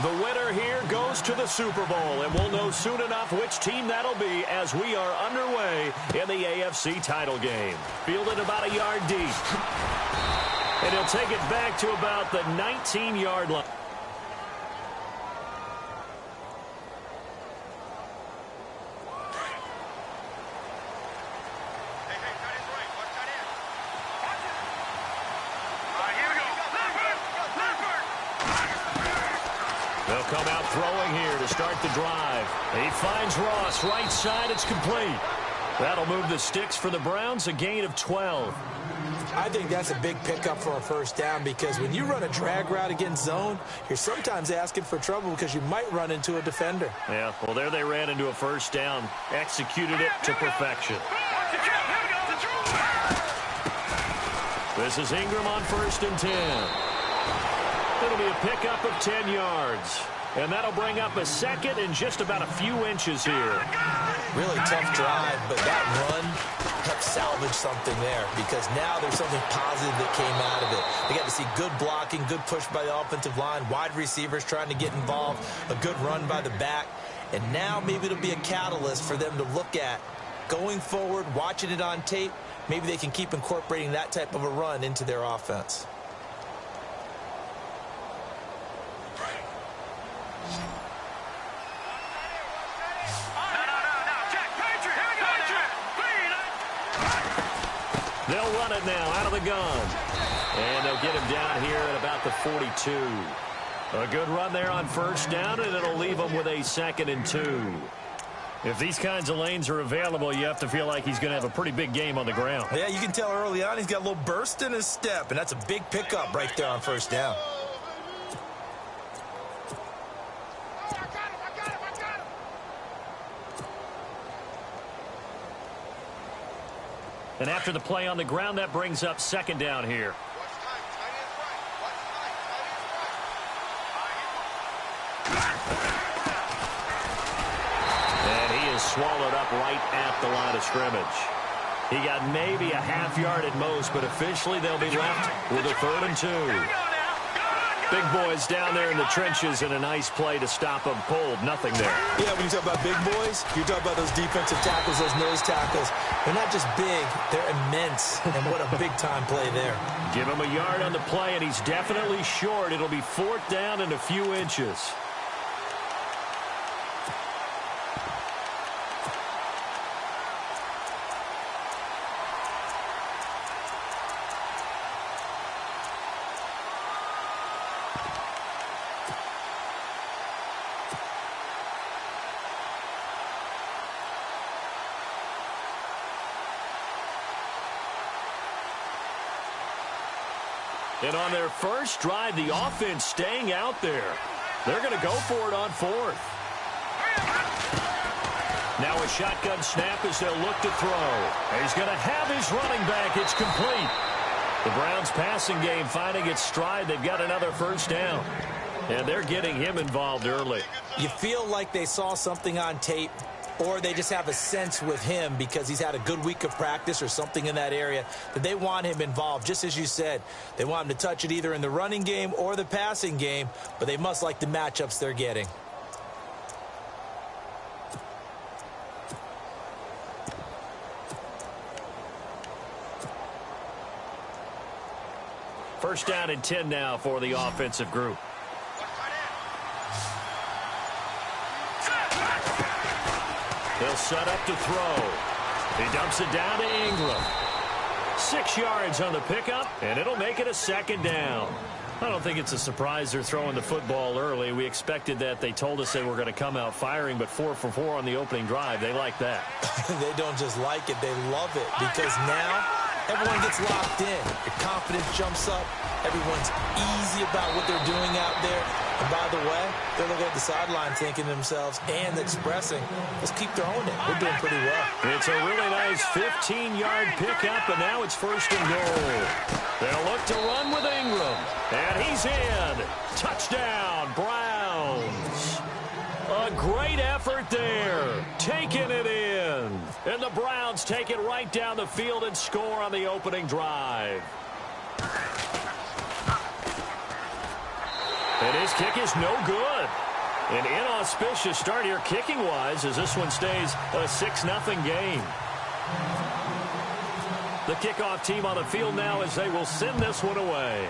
The winner here goes to the Super Bowl, and we'll know soon enough which team that'll be as we are underway in the AFC title game. Fielded about a yard deep. And he'll take it back to about the 19-yard line. They'll come out throwing here to start the drive. He finds Ross, right side, it's complete. That'll move the sticks for the Browns, a gain of 12. I think that's a big pickup for a first down because when you run a drag route against zone, you're sometimes asking for trouble because you might run into a defender. Yeah, well, there they ran into a first down, executed it to perfection. This is Ingram on 1st and 10. It'll be a pickup of 10 yards. And that'll bring up a second and just about a few inches here. Really tough drive, but that run helped salvage something there because now there's something positive that came out of it. They got to see good blocking, good push by the offensive line, wide receivers trying to get involved, a good run by the back. And now maybe it'll be a catalyst for them to look at going forward, watching it on tape. Maybe they can keep incorporating that type of a run into their offense. They'll run it now out of the gun. And they'll get him down here at about the 42. A good run there on 1st down, and it'll leave him with a 2nd and 2. If these kinds of lanes are available, you have to feel like he's going to have a pretty big game on the ground. Yeah, you can tell early on he's got a little burst in his step, and that's a big pickup right there on 1st down. And after the play on the ground, that brings up 2nd down here. And he is swallowed up right at the line of scrimmage. He got maybe a half yard at most, but officially they'll be left with a 3rd and 2. Big boys down there in the trenches, and a nice play to stop them cold. Nothing there. Yeah, when you talk about big boys, you talk about those defensive tackles, those nose tackles. They're not just big, they're immense. And what a big-time play there. Give him a yard on the play, and he's definitely short. It'll be 4th down and a few inches. And on their first drive, the offense staying out there. They're going to go for it on 4th. Now a shotgun snap as they'll look to throw. He's going to have his running back. It's complete. The Browns passing game finding its stride. They've got another 1st down. And they're getting him involved early. You feel like they saw something on tape, or they just have a sense with him because he's had a good week of practice or something in that area that they want him involved. Just as you said, they want him to touch it either in the running game or the passing game, but they must like the matchups they're getting. First down and 10 now for the offensive group. He'll set up to throw. He dumps it down to Ingram. 6 yards on the pickup, and it'll make it a 2nd down. I don't think it's a surprise they're throwing the football early. We expected that. They told us they were going to come out firing, but 4 for 4 on the opening drive. They like that. They don't just like it, they love it, because now everyone gets locked in. Your confidence jumps up. Everyone's easy about what they're doing out there. And by the way, they're looking at the sideline thinking to themselves and expressing, let's keep throwing it. We're doing pretty well. It's a really nice 15-yard pickup, and now it's 1st and goal. They'll look to run with Ingram. And he's in. Touchdown, Browns. A great effort there. Taking it in. And the Browns take it right down the field and score on the opening drive. And his kick is no good. An inauspicious start here kicking-wise as this one stays a 6-0 game. The kickoff team on the field now as they will send this one away.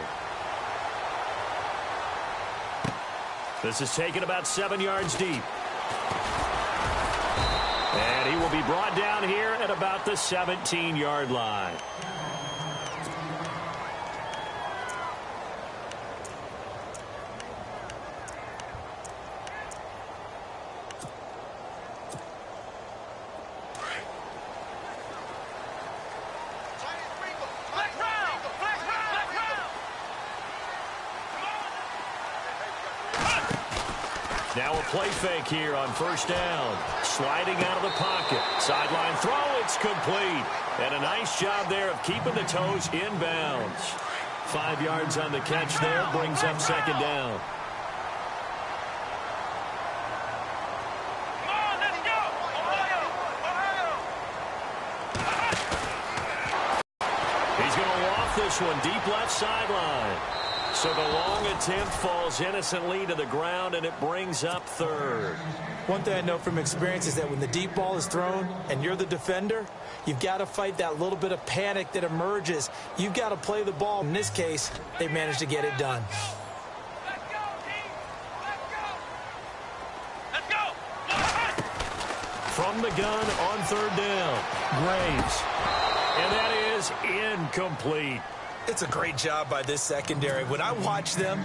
This is taken about 7 yards deep. And he will be brought down here at about the 17-yard line. Now a play fake here on first down. Sliding out of the pocket. Sideline throw, it's complete. And a nice job there of keeping the toes in bounds. 5 yards on the catch there, brings up second down. He's going to loft this one deep left sideline. So the long attempt falls innocently to the ground, and it brings up third. One thing I know from experience is that when the deep ball is thrown and you're the defender, you've got to fight that little bit of panic that emerges. You've got to play the ball. In this case, they managed to get it done. From the gun on third down, Graves. And that is incomplete. It's a great job by this secondary. When I watch them,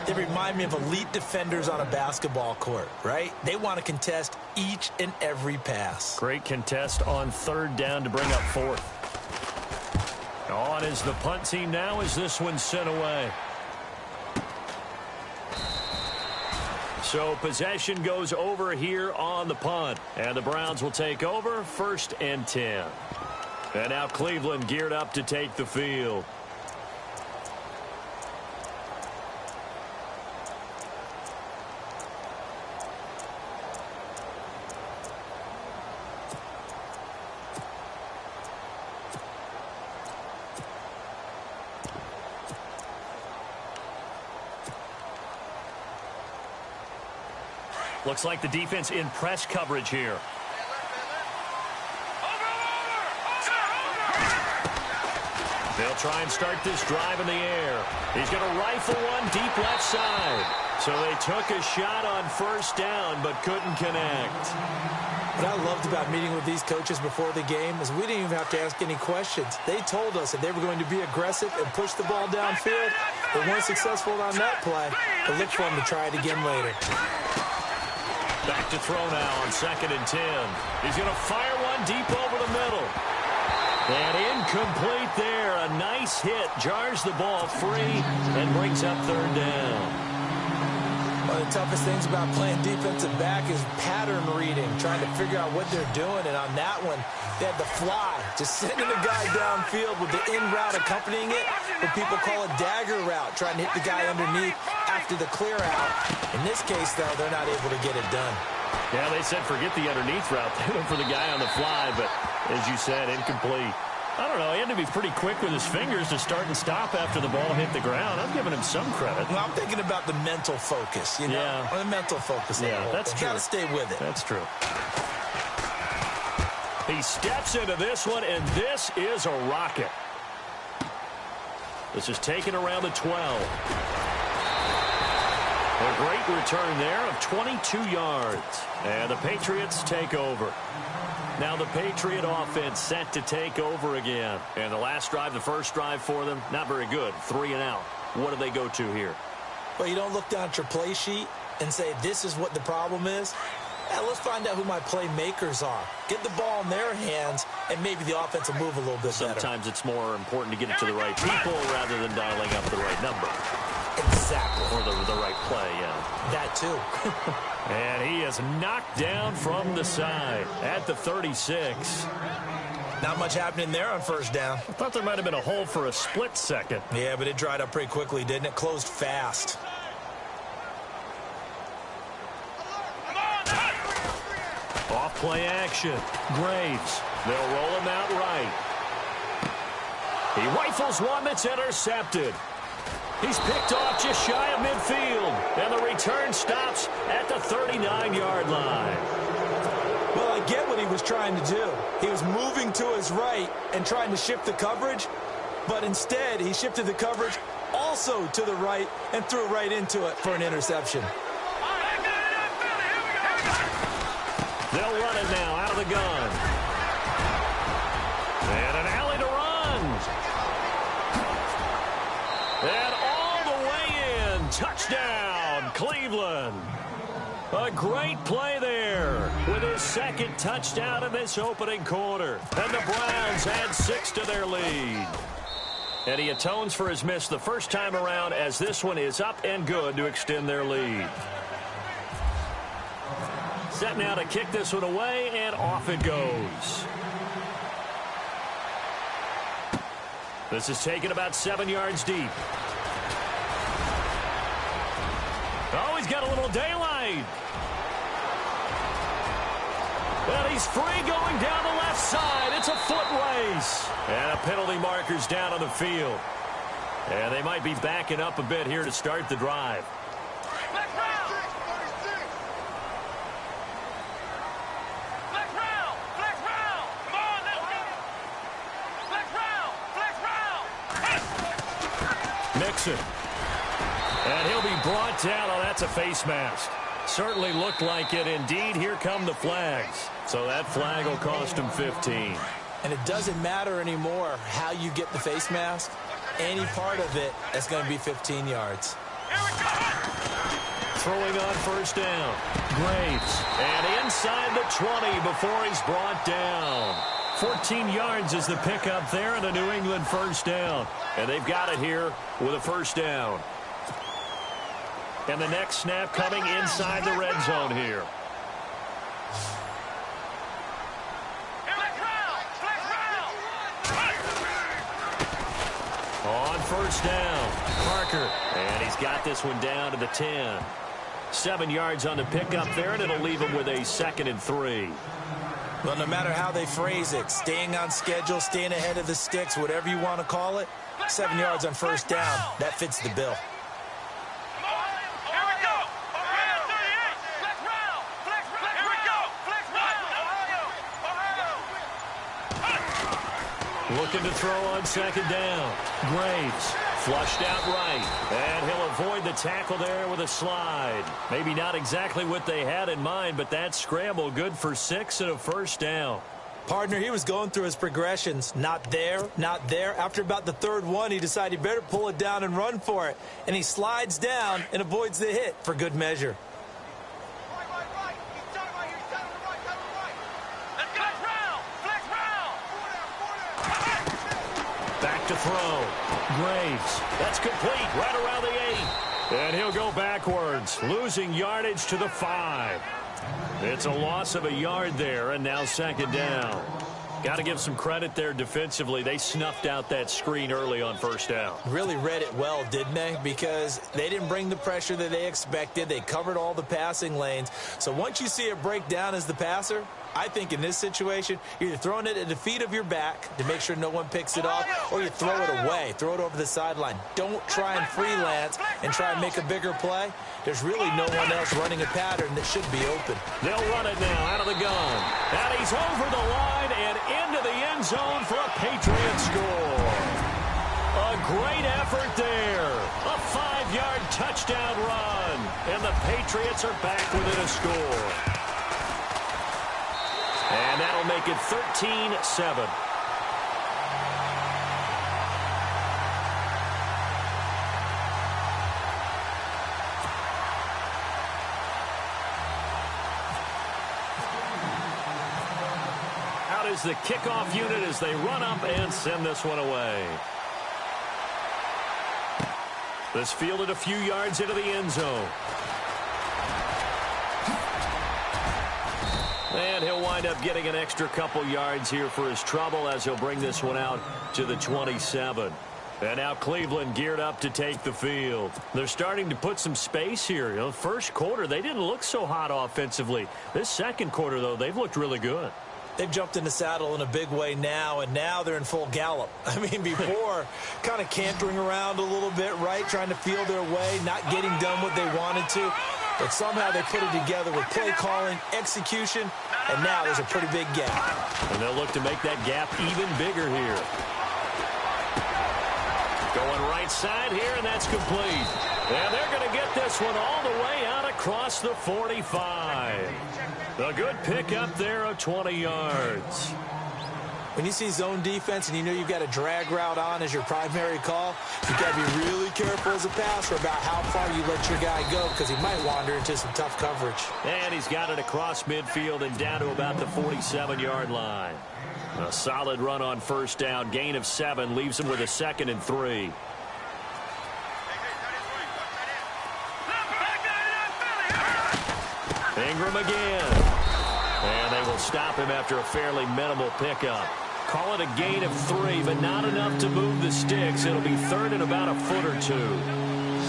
they remind me of elite defenders on a basketball court, right? They want to contest each and every pass. Great contest on third down to bring up fourth. On is the punt team now as this one's sent away. So possession goes over here on the punt. And the Browns will take over 1st and 10. And now Cleveland geared up to take the field. Looks like the defense in press coverage here. They'll try and start this drive in the air. He's going to rifle one deep left side. So they took a shot on first down but couldn't connect. What I loved about meeting with these coaches before the game is we didn't even have to ask any questions. They told us that they were going to be aggressive and push the ball downfield. They weren't successful on that play, but look for them to try it again later. Back to throw now on 2nd and 10. He's going to fire one deep over the middle. And incomplete there. A nice hit. Jars the ball free and brings up third down. One of the toughest things about playing defensive back is pattern reading, trying to figure out what they're doing. And on that one, they had the fly, just sending a guy downfield with the in route accompanying it, what people call a dagger route, trying to hit the guy underneath after the clear out. In this case, though, they're not able to get it done. Yeah, they said forget the underneath route. They went for the guy on the fly, but as you said, incomplete. I don't know. He had to be pretty quick with his fingers to start and stop after the ball hit the ground. I'm giving him some credit. Well, I'm thinking about the mental focus, you know? Yeah. Or the mental focus. Yeah, that's true. Got to stay with it. That's true. He steps into this one, and this is a rocket. This is taken around the 12. A great return there of 22 yards. And the Patriots take over. Now the Patriot offense set to take over again. And the last drive, the first drive for them, not very good. 3 and out. What do they go to here? Well, you don't look down at your play sheet and say, this is what the problem is. Yeah, let's find out who my playmakers are. Get the ball in their hands, and maybe the offense will move a little bit better. Sometimes it's more important to get it to the right people rather than dialing up the right number. Exactly. Or the right play, yeah. That too. And he is knocked down from the side at the 36. Not much happening there on first down. I thought there might have been a hole for a split second. Yeah, but it dried up pretty quickly, didn't it? Closed fast. Off play action. Graves. They'll roll him out right. He rifles one that's intercepted. He's picked off just shy of midfield, and the return stops at the 39-yard line. Well, I get what he was trying to do. He was moving to his right and trying to shift the coverage, but instead he shifted the coverage also to the right and threw right into it for an interception. They'll run it now out of the gun. And an alley to run. And all the way in. Touchdown, Cleveland. A great play there with his second touchdown in this opening quarter. And the Browns add 6 to their lead. And he atones for his miss the first time around as this one is up and good to extend their lead. Set now to kick this one away, and off it goes. This is taken about 7 yards deep. Oh, he's got a little daylight. And he's free going down the left side. It's a foot race. And a penalty marker's down on the field. And they might be backing up a bit here to start the drive. Mixon. And he'll be brought down. Oh, that's a face mask. Certainly looked like it. Indeed, here come the flags. So that flag will cost him 15. And it doesn't matter anymore how you get the face mask. Any part of it, that's going to be 15 yards. Throwing on first down. Graves. And inside the 20 before he's brought down. 14 yards is the pickup there and a New England first down. And they've got it here with a first down. And the next snap coming inside the red zone here. On first down, Parker. And he's got this one down to the 10. 7 yards on the pickup there, and it'll leave him with a 2nd and 3. Well, no matter how they phrase it, staying on schedule, staying ahead of the sticks, whatever you want to call it, 7 yards on first down, that fits the bill. Looking to throw on second down. Graves flushed out right. And he'll avoid the tackle there with a slide. Maybe not exactly what they had in mind, but that scramble good for 6 and a first down. Partner, he was going through his progressions. Not there, not there. After about the third one, he decided he better pull it down and run for it. And he slides down and avoids the hit for good measure. Back to throw. Graves. That's complete right around the 8. And he'll go backwards, losing yardage to the 5. It's a loss of a yard there, and now second down. Got to give some credit there defensively. They snuffed out that screen early on first down. Really read it well, didn't they? Because they didn't bring the pressure that they expected. They covered all the passing lanes. So once you see it break down as the passer, I think in this situation, you're either throwing it at the feet of your back to make sure no one picks it off, or you throw it away, throw it over the sideline. Don't try and freelance and try and make a bigger play. There's really no one else running a pattern that should be open. They'll run it now out of the gun. And he's over the line and into the end zone for a Patriot score. A great effort there. A 5-yard touchdown run. And the Patriots are back within a score. And that'll make it 13-7. Out is the kickoff unit as they run up and send this one away. This fielded a few yards into the end zone. And he'll wind up getting an extra couple yards here for his trouble as he'll bring this one out to the 27. And now Cleveland geared up to take the field. They're starting to put some space here. You know, first quarter, they didn't look so hot offensively. This second quarter, though, they've looked really good. They've jumped in the saddle in a big way now, and now they're in full gallop. I mean, before, kind of cantering around a little bit, right, trying to feel their way, not getting done what they wanted to. But somehow they put it together with play calling, execution, and now there's a pretty big gap. And they'll look to make that gap even bigger here. Going right side here, and that's complete. And they're going to get this one all the way out across the 45. A good pickup there of 20 yards. When you see zone defense and you know you've got a drag route on as your primary call, you've got to be really careful as a passer about how far you let your guy go because he might wander into some tough coverage. And he's got it across midfield and down to about the 47-yard line. A solid run on first down. Gain of 7 leaves him with a 2nd and 3. Ingram again. And they will stop him after a fairly minimal pickup. Call it a gain of 3, but not enough to move the sticks. It'll be 3rd and about a foot or 2.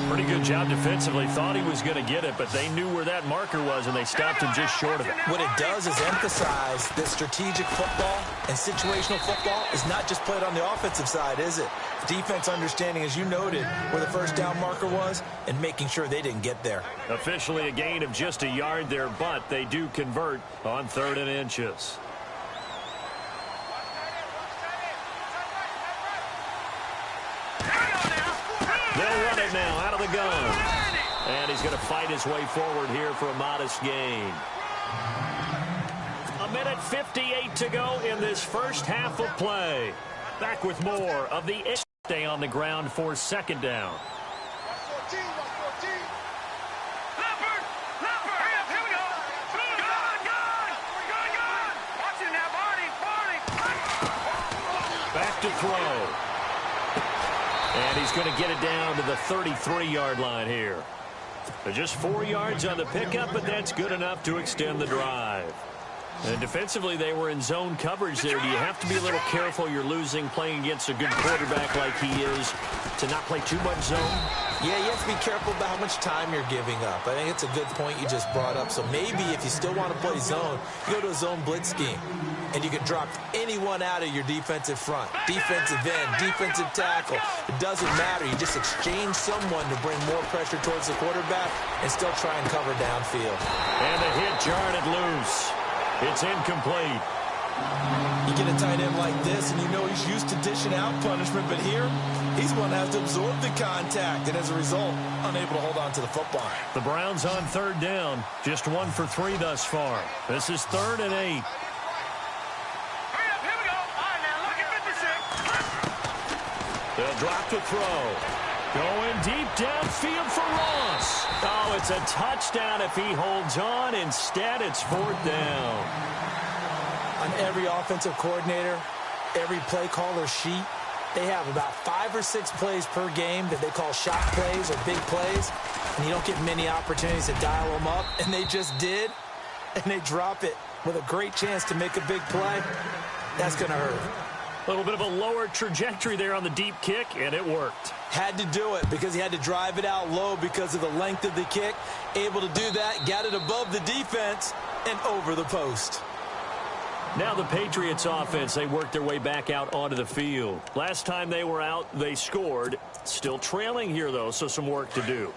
Pretty good job defensively. Thought he was going to get it, but they knew where that marker was, and they stopped him just short of it. What it does is emphasize that strategic football and situational football is not just played on the offensive side, is it? Defense understanding, as you noted, where the first down marker was and making sure they didn't get there. Officially a gain of just a yard there, but they do convert on 3rd and inches. They'll run it now out of the gun. And he's going to fight his way forward here for a modest gain. 1:58 to go in this first half of play. Back with more of the stay on the ground for 2nd down. Back to throw. And he's going to get it down to the 33-yard line here. Just 4 yards on the pickup, but that's good enough to extend the drive. And defensively, they were in zone coverage there. Do you have to be a little careful you're losing playing against a good quarterback like he is to not play too much zone? Yeah, you have to be careful about how much time you're giving up. I think it's a good point you just brought up. So maybe if you still want to play zone, you go to a zone blitz scheme. And you can drop anyone out of your defensive front. Defensive end, defensive tackle. It doesn't matter. You just exchange someone to bring more pressure towards the quarterback and still try and cover downfield. And the hit jarred it loose. It's incomplete. You get a tight end like this, and you know he's used to dishing out punishment, but here, he's one that has to absorb the contact, and as a result, unable to hold on to the football. The Browns on 3rd down. Just 1 for 3 thus far. This is 3rd and 8. They'll drop to throw. Going deep downfield for Ross. Oh, it's a touchdown if he holds on. Instead, it's 4th down. On every offensive coordinator, every play caller sheet, they have about 5 or 6 plays per game that they call shot plays or big plays, and you don't get many opportunities to dial them up, and they just did, and they drop it with a great chance to make a big play. That's going to hurt. A little bit of a lower trajectory there on the deep kick, and it worked. Had to do it because he had to drive it out low because of the length of the kick. Able to do that, got it above the defense, and over the post. Now the Patriots offense, they worked their way back out onto the field. Last time they were out, they scored. Still trailing here, though, so some work to do.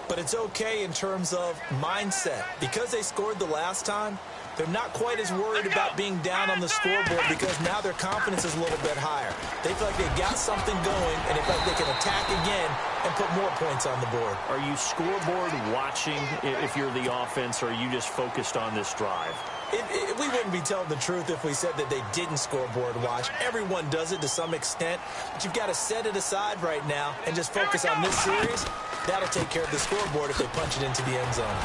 But it's okay in terms of mindset. Because they scored the last time, they're not quite as worried about being down on the scoreboard because now their confidence is a little bit higher. They feel like they've got something going, and they feel like they can attack again and put more points on the board. Are you scoreboard watching if you're the offense, or are you just focused on this drive? We wouldn't be telling the truth if we said that they didn't scoreboard watch. Everyone does it to some extent, but you've got to set it aside right now and just focus on this series. That'll take care of the scoreboard if they punch it into the end zone.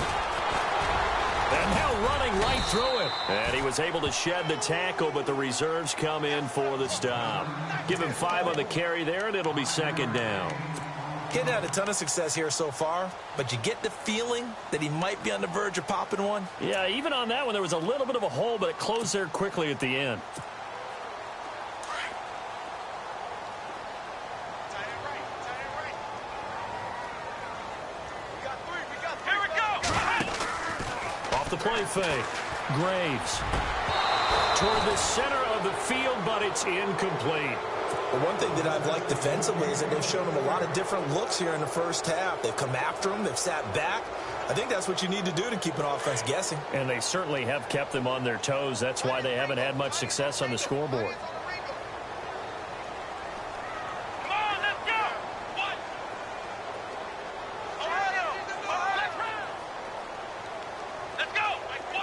And now running right through it. And he was able to shed the tackle, but the reserves come in for the stop. Give him 5 on the carry there, and it'll be 2nd down. Getting had a ton of success here so far, but you get the feeling that he might be on the verge of popping one. Yeah, even on that one, there was a little bit of a hole, but it closed there quickly at the end. Off the play fake. Graves. toward the center of the field, but it's incomplete. Well, one thing that I've liked defensively is that they've shown them a lot of different looks here in the first half. They've come after them. They've sat back. I think that's what you need to do to keep an offense guessing. And they certainly have kept them on their toes. That's why they haven't had much success on the scoreboard.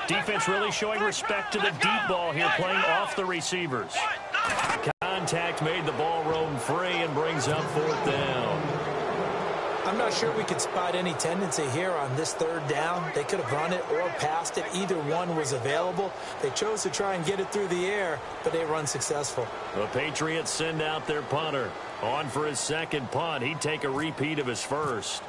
Defense really showing respect to the deep ball here, playing off the receivers. Contact made the ball roam free and brings up fourth down. I'm not sure we could spot any tendency here on this third down. They could have run it or passed it. Either one was available. They chose to try and get it through the air, but they run successful. The Patriots send out their punter. On for his second punt. He'd take a repeat of his first.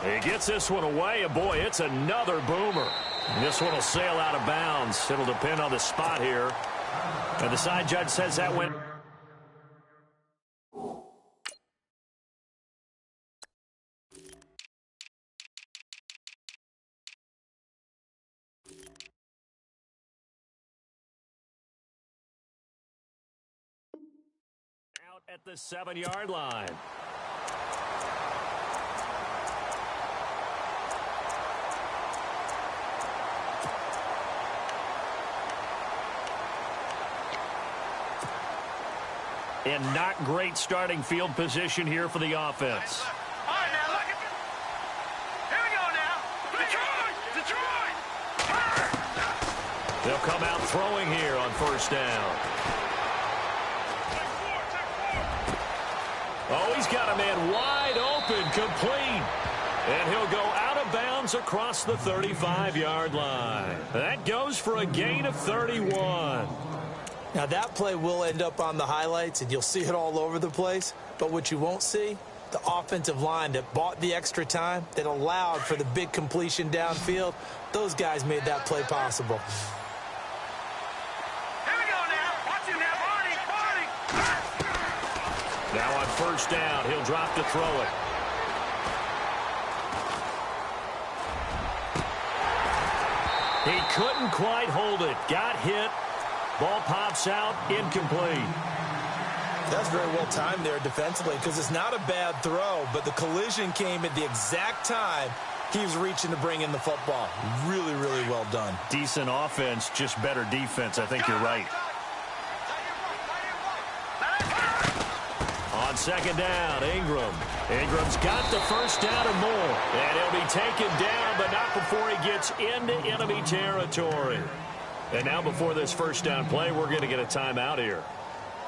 He gets this one away, and boy, it's another boomer. And this one will sail out of bounds. It'll depend on the spot here. And the side judge says that went. Out at the 7-yard line. And not great starting field position here for the offense. All right, now, look at this. Here we go now. Detroit! They'll come out throwing here on first down. Oh, he's got a man wide open, complete. And he'll go out of bounds across the 35-yard line. That goes for a gain of 31. Now, that play will end up on the highlights, and you'll see it all over the place. But what you won't see, the offensive line that bought the extra time, that allowed for the big completion downfield, those guys made that play possible. Here we go now. Watch it now, Barney. Now on first down, he'll drop to throw it. He couldn't quite hold it. Got hit. Ball pops out, incomplete. That's very well timed there defensively because it's not a bad throw, but the collision came at the exact time he was reaching to bring in the football. Really, really well done. Decent offense, just better defense. I think you're right. On second down, Ingram. Ingram's got the first down and more. And he'll be taken down, but not before he gets into enemy territory. And now before this first down play, we're going to get a timeout here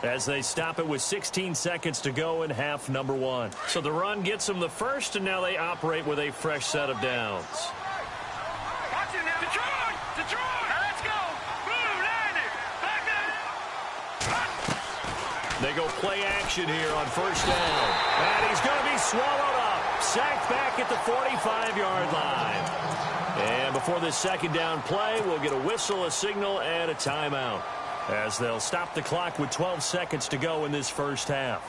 as they stop it with 16 seconds to go in half number one. So the run gets them the first, and now they operate with a fresh set of downs. Watch it now. Detroit! Now let's go. Boom, landed. Back there. They go play action here on first down. And he's going to be swallowed up. Sacked back at the 45-yard line. And before this second down play, we'll get a whistle, a signal, and a timeout as they'll stop the clock with 12 seconds to go in this first half.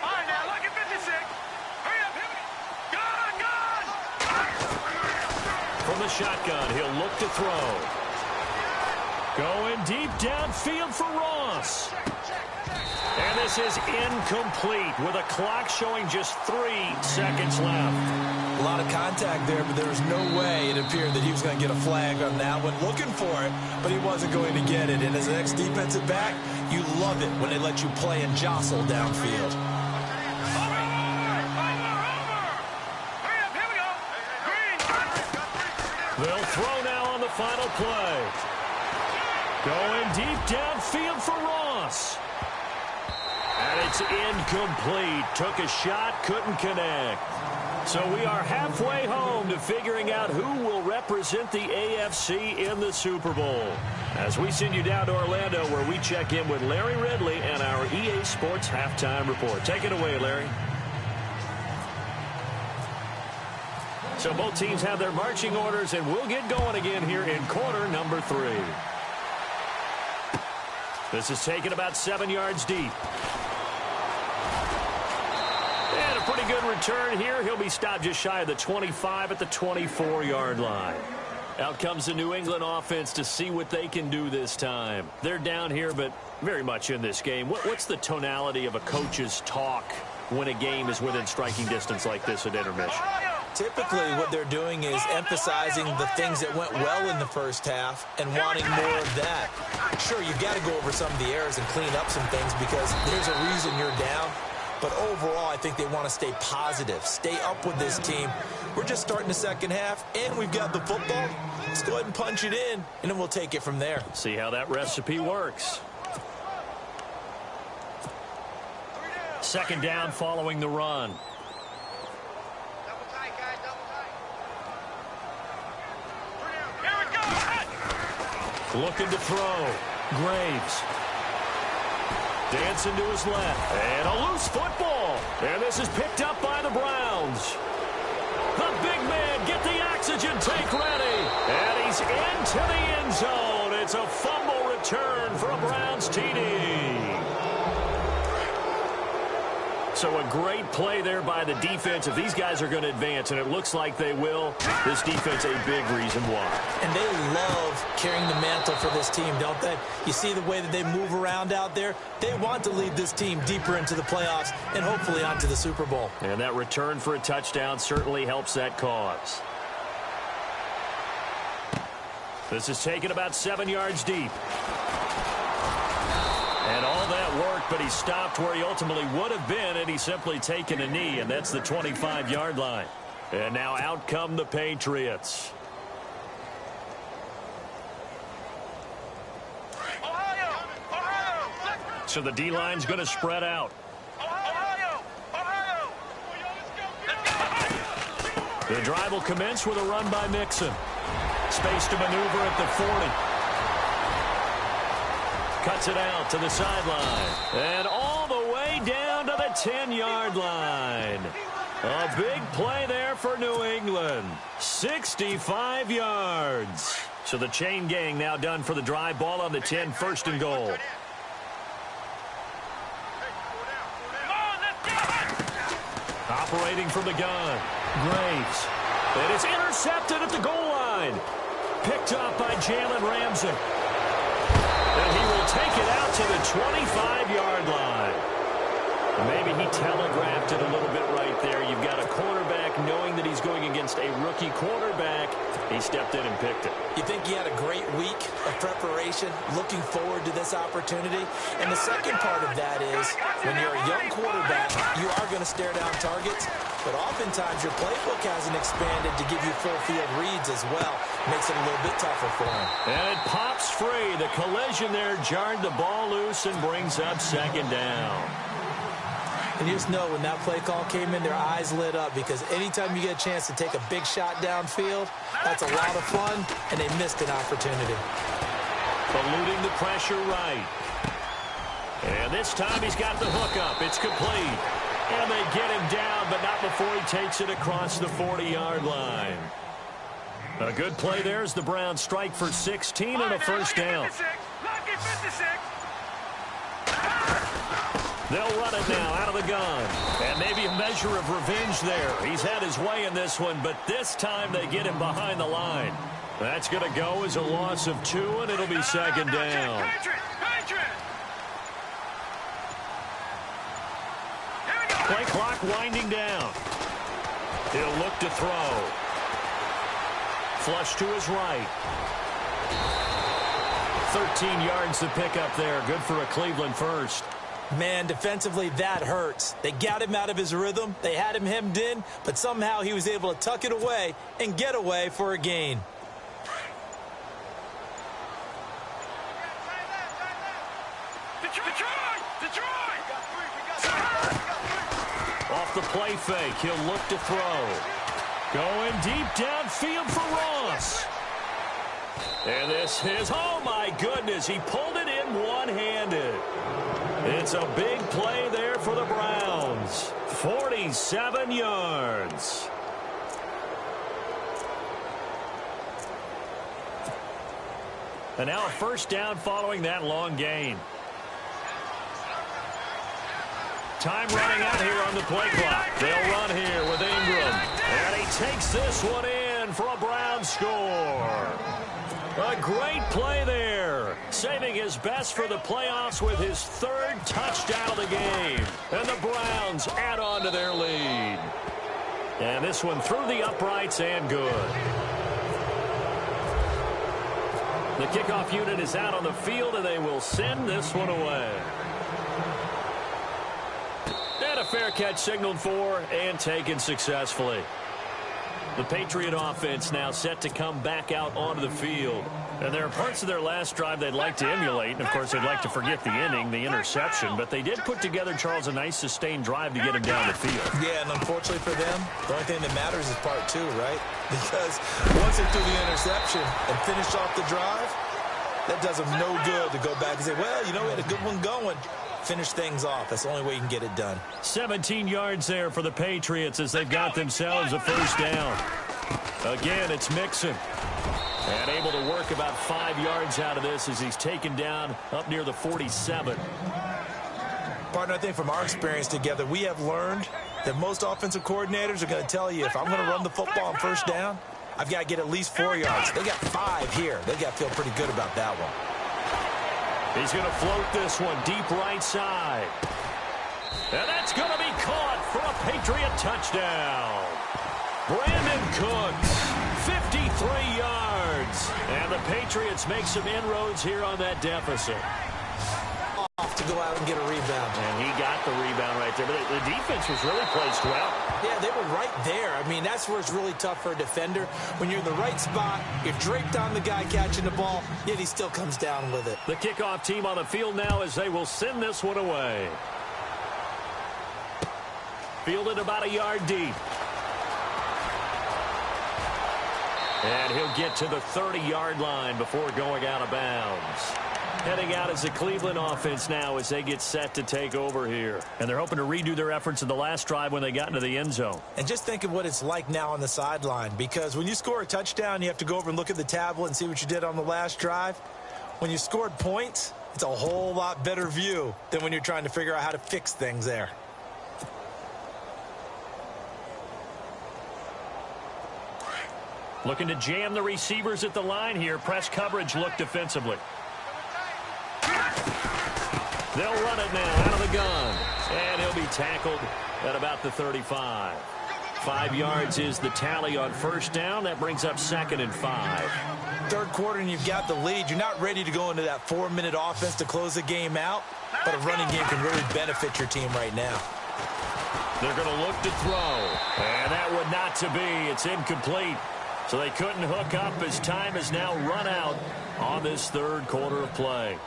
All right, now, look at 56. Hurry up. Gone! From the shotgun, he'll look to throw. Going deep downfield for Ross. And this is incomplete with a clock showing just 3 seconds left. A lot of contact there, but there was no way it appeared that he was going to get a flag on that one. Looking for it, but he wasn't going to get it. And as an ex-defensive back, you love it when they let you play and jostle downfield. They'll throw now on the final play. Going deep downfield for Ross. And it's incomplete. Took a shot, couldn't connect. So we are halfway home to figuring out who will represent the AFC in the Super Bowl. As we send you down to Orlando, where we check in with Larry Ridley and our EA Sports Halftime Report. Take it away, Larry. So both teams have their marching orders, and we'll get going again here in quarter number 3. This is taken about 7 yards deep. And a pretty good return here. He'll be stopped just shy of the 25 at the 24-yard line. Out comes the New England offense to see what they can do this time. They're down here, but very much in this game. What's the tonality of a coach's talk when a game is within striking distance like this at intermission? Typically, what they're doing is emphasizing the things that went well in the first half and wanting more of that. Sure, you've got to go over some of the errors and clean up some things because there's a reason you're down. But overall, I think they want to stay positive, stay up with this team. We're just starting the second half, and we've got the football. Let's go ahead and punch it in, and then we'll take it from there. See how that recipe works. Second down following the run. Looking to throw. Graves. Dancing to his left. And a loose football. And this is picked up by the Browns. The big man, get the oxygen tank ready. And he's into the end zone. It's a fumble return for a Browns TD. So a great play there by the defense. If these guys are going to advance, and it looks like they will, this defense a big reason why. And they love carrying the mantle for this team, don't they? You see the way that they move around out there? They want to lead this team deeper into the playoffs and hopefully onto the Super Bowl. And that return for a touchdown certainly helps that cause. This is taken about 7 yards deep. And all that worked, but he stopped where he ultimately would have been, and he's simply taken a knee, and that's the 25-yard line. And now out come the Patriots. So the D-line's going to spread out. The drive will commence with a run by Mixon. Space to maneuver at the 40. Cuts it out to the sideline. And all the way down to the 10-yard line. A big play there for New England. 65 yards. So the chain gang now done for the drive. Ball on the 10, first and goal. Operating from the gun. Graves. And it's intercepted at the goal line. Picked up by Jalen Ramsey. And he will take it out to the 25-yard line. Maybe he telegraphed it a little bit right there. You've got a quarterback knowing that he's going against a rookie quarterback. He stepped in and picked it. You think he had a great week of preparation, looking forward to this opportunity? And the second part of that is when you're a young quarterback, you are going to stare down targets, but oftentimes your playbook hasn't expanded to give you full field reads as well. Makes it a little bit tougher for him. And it pops free. The collision there jarred the ball loose and brings up second down. And you just know when that play call came in, their eyes lit up because anytime you get a chance to take a big shot downfield, that's a lot of fun, and they missed an opportunity. Eluding the pressure right. And this time he's got the hook up. It's complete. And they get him down, but not before he takes it across the 40-yard line. A good play there as the Browns strike for 16 and a first down. They'll run it now out of the gun. And maybe a measure of revenge there. He's had his way in this one, but this time they get him behind the line. That's going to go as a loss of 2, and it'll be second down. Play clock winding down. He'll look to throw. Flush to his right. 13 yards to pick up there. Good for a Cleveland first. Man, defensively, that hurts. They got him out of his rhythm. They had him hemmed in, but somehow he was able to tuck it away and get away for a gain. Off the play fake, he'll look to throw. Going deep downfield for Ross. And this is, oh my goodness, he pulled it in one-handed. It's a big play there for the Browns. 47 yards. And now a first down following that long gain. Time running out here on the play clock. They'll run here with Ingram. And he takes this one in for a Browns score. A great play there. Saving his best for the playoffs with his third touchdown of the game. And the Browns add on to their lead. And this one through the uprights and good. The kickoff unit is out on the field, and they will send this one away. And a fair catch signaled for and taken successfully. The Patriot offense now set to come back out onto the field. And there are parts of their last drive they'd like to emulate. And, of course, they'd like to forget the inning, the interception. But they did put together, Charles, a nice sustained drive to get him down the field. Yeah, and unfortunately for them, the only thing that matters is part two, right? Because once they threw the interception and finished off the drive, that does them no good to go back and say, well, you know, we had a good one going. Finish things off. That's the only way you can get it done. 17 yards there for the Patriots as they've got themselves a first down. Again, it's Mixon. And able to work about 5 yards out of this as he's taken down up near the 47. Partner, I think from our experience together, we have learned that most offensive coordinators are going to tell you, if I'm going to run the football on first down, I've got to get at least 4 yards. They got 5 here. They got to feel pretty good about that one. He's going to float this one deep right side. And that's going to be caught for a Patriot touchdown. Brandon Cooks, 53 yards. And the Patriots make some inroads here on that deficit. Off to go out and get a rebound. And he got the rebound right there. But the defense was really placed well. Yeah, they were right there. I mean, that's where it's really tough for a defender. When you're in the right spot, you're draped on the guy catching the ball, yet he still comes down with it. The kickoff team on the field now as they will send this one away. Fielded about a yard deep. And he'll get to the 30-yard line before going out of bounds. Heading out as the Cleveland offense now as they get set to take over here. And they're hoping to redo their efforts in the last drive when they got into the end zone. And just think of what it's like now on the sideline, because when you score a touchdown, you have to go over and look at the tablet and see what you did on the last drive. When you scored points, it's a whole lot better view than when you're trying to figure out how to fix things there. Looking to jam the receivers at the line here. Press coverage look defensively. They'll run it now out of the gun. And he'll be tackled at about the 35. 5 yards is the tally on first down. That brings up 2nd and 5. Third quarter and you've got the lead. You're not ready to go into that 4-minute offense to close the game out. But a running game can really benefit your team right now. They're going to look to throw. And that would not to be. It's incomplete. So they couldn't hook up as time has now run out on this third quarter of play.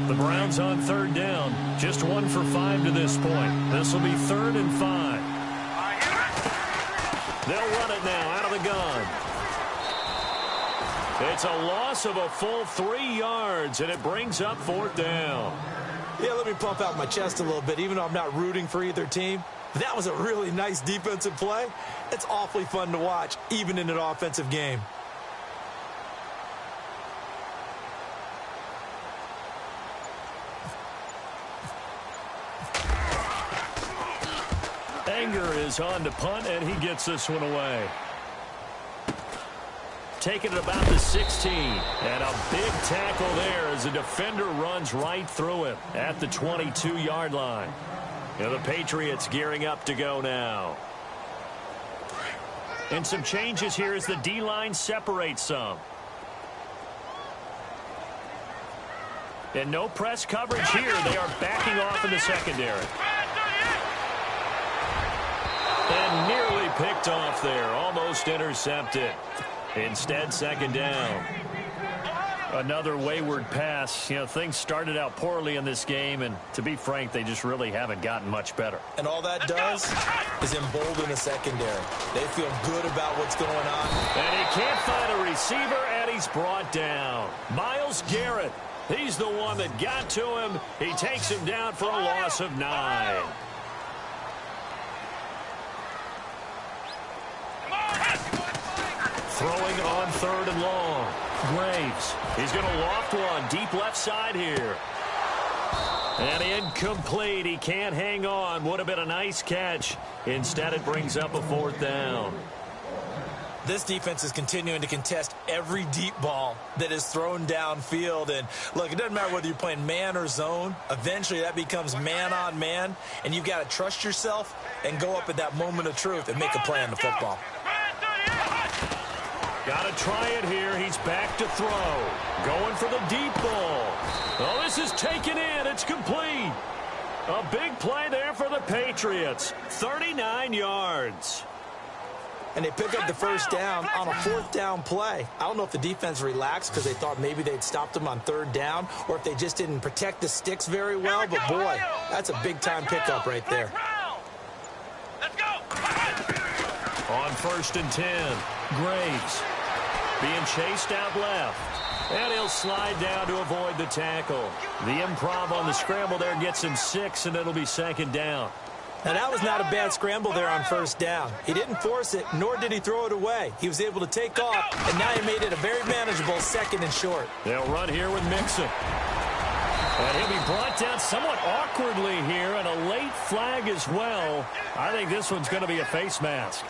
The Browns on third down. Just 1 for 5 to this point. This will be 3rd and 5. They'll run it now out of the gun. It's a loss of a full 3 yards, and it brings up 4th down. Yeah, let me pump out my chest a little bit, even though I'm not rooting for either team. That was a really nice defensive play. It's awfully fun to watch, even in an offensive game. Anger is on to punt, and he gets this one away. Taking it about the 16. And a big tackle there as the defender runs right through him at the 22-yard line. And the Patriots gearing up to go now. And some changes here as the D-line separates some. And no press coverage here. They are backing off in the secondary. And nearly picked off there. Almost intercepted. Instead, 2nd down. Another wayward pass. You know, things started out poorly in this game, and to be frank, they just really haven't gotten much better. And all that does is embolden the secondary. They feel good about what's going on. And he can't find a receiver, and he's brought down. Myles Garrett, he's the one that got to him. He takes him down for a loss of 9. Throwing on 3rd and long. Graves. He's going to loft one deep left side here. And incomplete. He can't hang on. Would have been a nice catch. Instead, it brings up a 4th down. This defense is continuing to contest every deep ball that is thrown downfield. And, look, it doesn't matter whether you're playing man or zone. Eventually, that becomes man on man. And you've got to trust yourself and go up at that moment of truth and make a play on the football. Got to try it here. He's back to throw. Going for the deep ball. Oh, this is taken in. It's complete. A big play there for the Patriots. 39 yards. And they pick up the 1st down on a 4th down play. I don't know if the defense relaxed because they thought maybe they'd stopped them on 3rd down or if they just didn't protect the sticks very well. But, boy, that's a big-time pickup right there. Let's go. On 1st and 10, Graves being chased out left. And he'll slide down to avoid the tackle. The improv on the scramble there gets him 6, and it'll be 2nd down. Now, that was not a bad scramble there on 1st down. He didn't force it, nor did he throw it away. He was able to take off, and now he made it a very manageable 2nd and short. They'll run here with Mixon. And he'll be brought down somewhat awkwardly here, and a late flag as well. I think this one's going to be a face mask.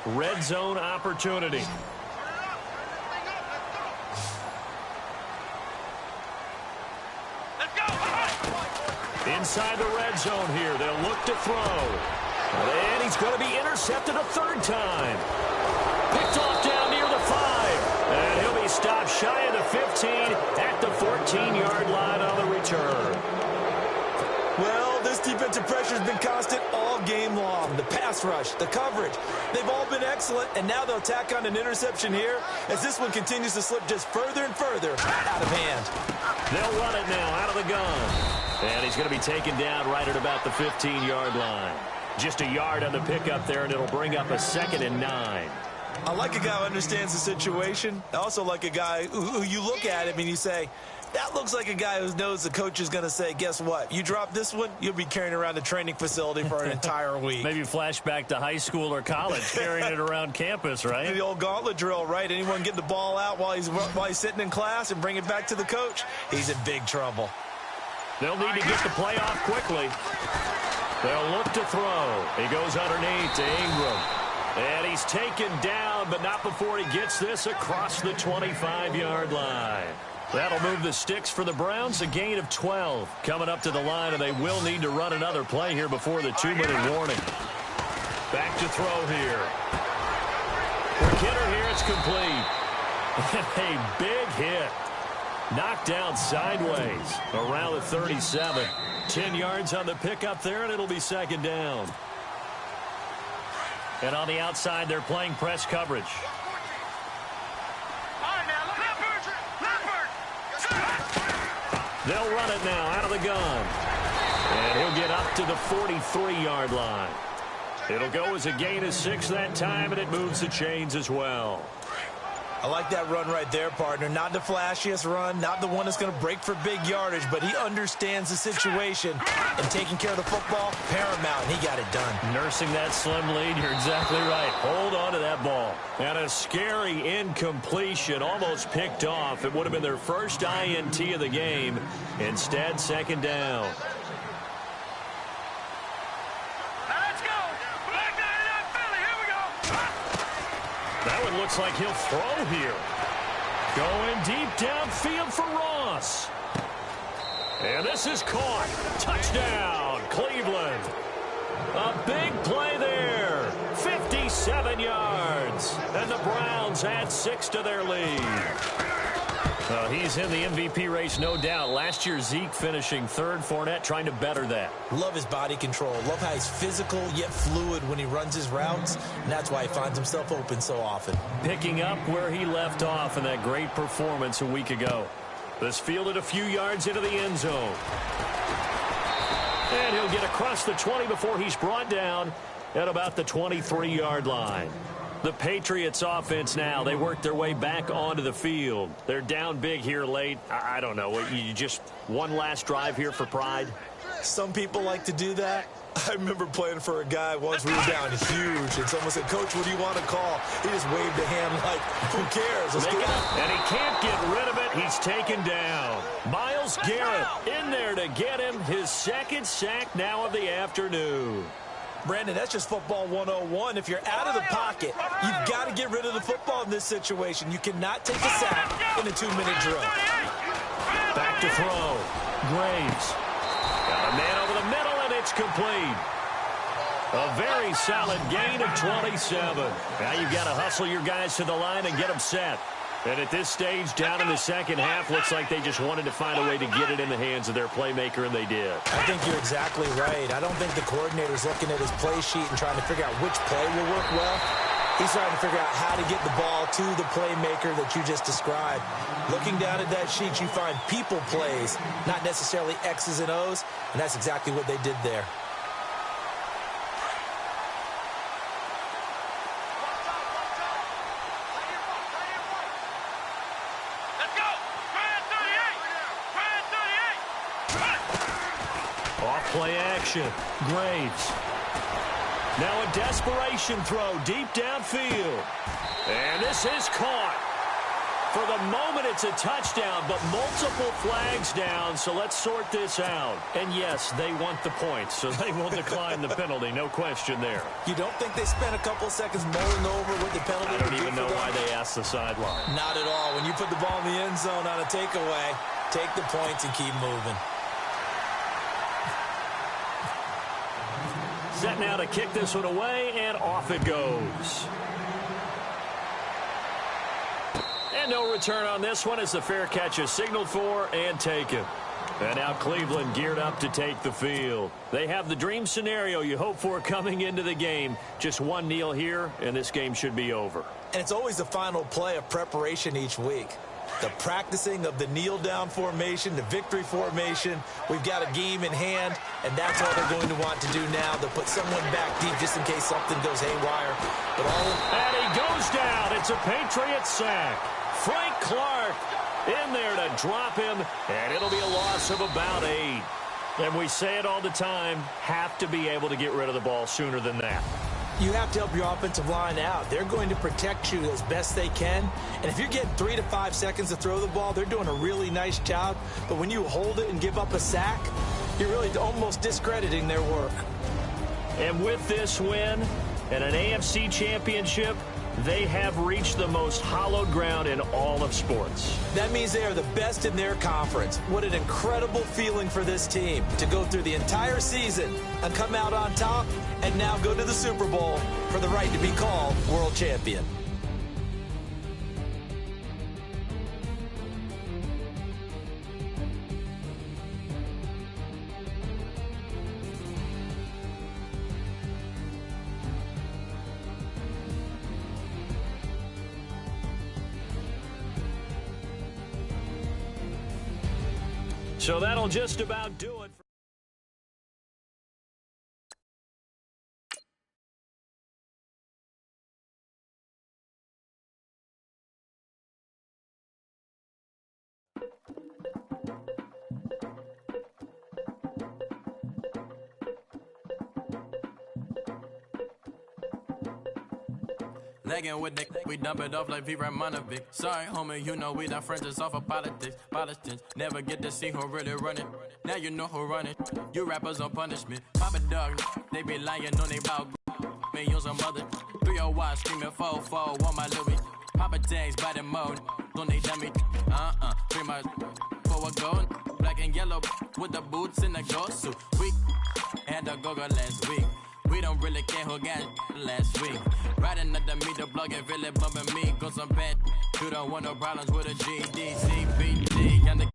Red zone opportunity. Inside the red zone here. They'll look to throw. And he's going to be intercepted a 3rd time. Picked off down near the 5. And he'll be stopped shy of the 15 at the 14-yard line on the return. Well, this defensive pressure has been constant all game long. The pass rush, the coverage, they've all been excellent, and now they'll tack on an interception here as this one continues to slip just further and further out of hand. They'll run it now out of the gun. And he's going to be taken down right at about the 15-yard line. Just a yard on the pickup there, and it'll bring up a 2nd and 9. I like a guy who understands the situation. I also like a guy who you look at him and you say, that looks like a guy who knows the coach is going to say, guess what? You drop this one, you'll be carrying around the training facility for an entire week. Maybe flashback to high school or college, carrying it around campus, right? The old gauntlet drill, right? Anyone get the ball out while he's sitting in class and bring it back to the coach? He's in big trouble. They'll need to get the play off quickly. They'll look to throw. He goes underneath to Ingram. And he's taken down, but not before he gets this across the 25-yard line. That'll move the sticks for the Browns, a gain of 12. Coming up to the line, and they will need to run another play here before the 2-minute warning. Back to throw here. For Kidder here, it's complete. A big hit. Knocked down sideways around the 37. 10 yards on the pickup there, and it'll be 2nd down. And on the outside, they're playing press coverage. They'll run it now out of the gun. And he'll get up to the 43-yard line. It'll go as a gain of 6 that time, and it moves the chains as well. I like that run right there, partner. Not the flashiest run, not the one that's going to break for big yardage, but he understands the situation, and taking care of the football, paramount, and he got it done. Nursing that slim lead, you're exactly right. Hold on to that ball. And a scary incompletion, almost picked off. It would have been their first INT of the game. Instead, 2nd down. That one looks like he'll throw here. Going deep downfield for Ross. And this is caught. Touchdown, Cleveland. A big play there. 57 yards. And the Browns add 6 to their lead. He's in the MVP race, no doubt. Last year, Zeke finishing 3rd. Fournette trying to better that. Love his body control. Love how he's physical yet fluid when he runs his routes. And that's why he finds himself open so often. Picking up where he left off in that great performance a week ago. This fielded a few yards into the end zone. And he'll get across the 20 before he's brought down at about the 23-yard line. The Patriots offense now, they work their way back onto the field. They're down big here late. I don't know. You just one last drive here for pride? Some people like to do that. I remember playing for a guy once. We were down huge, and someone said, "Coach, what do you want to call?" He just waved a hand like, "Who cares? Let's get it." And he can't get rid of it. He's taken down. Myles Garrett in there to get him his second sack now of the afternoon. Brandon, that's just football 101. If you're out of the pocket, you've got to get rid of the football in this situation. You cannot take a sack in a 2-minute drill. Back to throw. Graves. Got a man over the middle, and it's complete. A very solid gain of 27. Now you've got to hustle your guys to the line and get them set. And at this stage, down in the second half, looks like they just wanted to find a way to get it in the hands of their playmaker, and they did. I think you're exactly right. I don't think the coordinator's looking at his play sheet and trying to figure out which play will work well. He's trying to figure out how to get the ball to the playmaker that you just described. Looking down at that sheet, you find people plays, not necessarily X's and O's, and that's exactly what they did there. Play action. Graves. Now a desperation throw deep downfield. And this is caught. For the moment, it's a touchdown, but multiple flags down, so let's sort this out. And yes, they want the points, so they will decline the penalty. No question there. You don't think they spent a couple seconds mulling over what the penalty I don't even know why they asked the sideline. Not at all. When you put the ball in the end zone on a takeaway, take the points and keep moving. Set now to kick this one away, and off it goes. And no return on this one as the fair catch is signaled for and taken. And now Cleveland geared up to take the field. They have the dream scenario you hope for coming into the game. Just one kneel here, and this game should be over. And it's always the final play of preparation each week. The practicing of the kneel-down formation, the victory formation. We've got a game in hand, and that's all they're going to want to do now. They'll put someone back deep just in case something goes haywire. And he goes down. It's a Patriot sack. Frank Clark in there to drop him, and it'll be a loss of about 8. And we say it all the time, have to be able to get rid of the ball sooner than that. You have to help your offensive line out. They're going to protect you as best they can. And if you're getting 3 to 5 seconds to throw the ball, they're doing a really nice job. But when you hold it and give up a sack, you're really almost discrediting their work. And with this win and an AFC championship, they have reached the most hallowed ground in all of sports. That means they are the best in their conference. What an incredible feeling for this team to go through the entire season and come out on top and now go to the Super Bowl for the right to be called world champion. So that'll just about do it. Legging with Nick, we dump it off like V. Ramonovic. Sorry, homie, you know we not friends, it's off of politics. Politics never get to see who really run it. Now you know who run it. You rappers on punishment. Papa dog, they be lying on they bout. Me use some other 301 screaming 4-4 on my Louis. Papa tags by the mode on they dummy. 3 months for a gold. Black and yellow with the boots and the gold suit. We had a go-go last week. We don't really care who got last week. Riding under me, the blog and really bumping me. Cause I'm bad. You don't want no problems with a GD, CBD.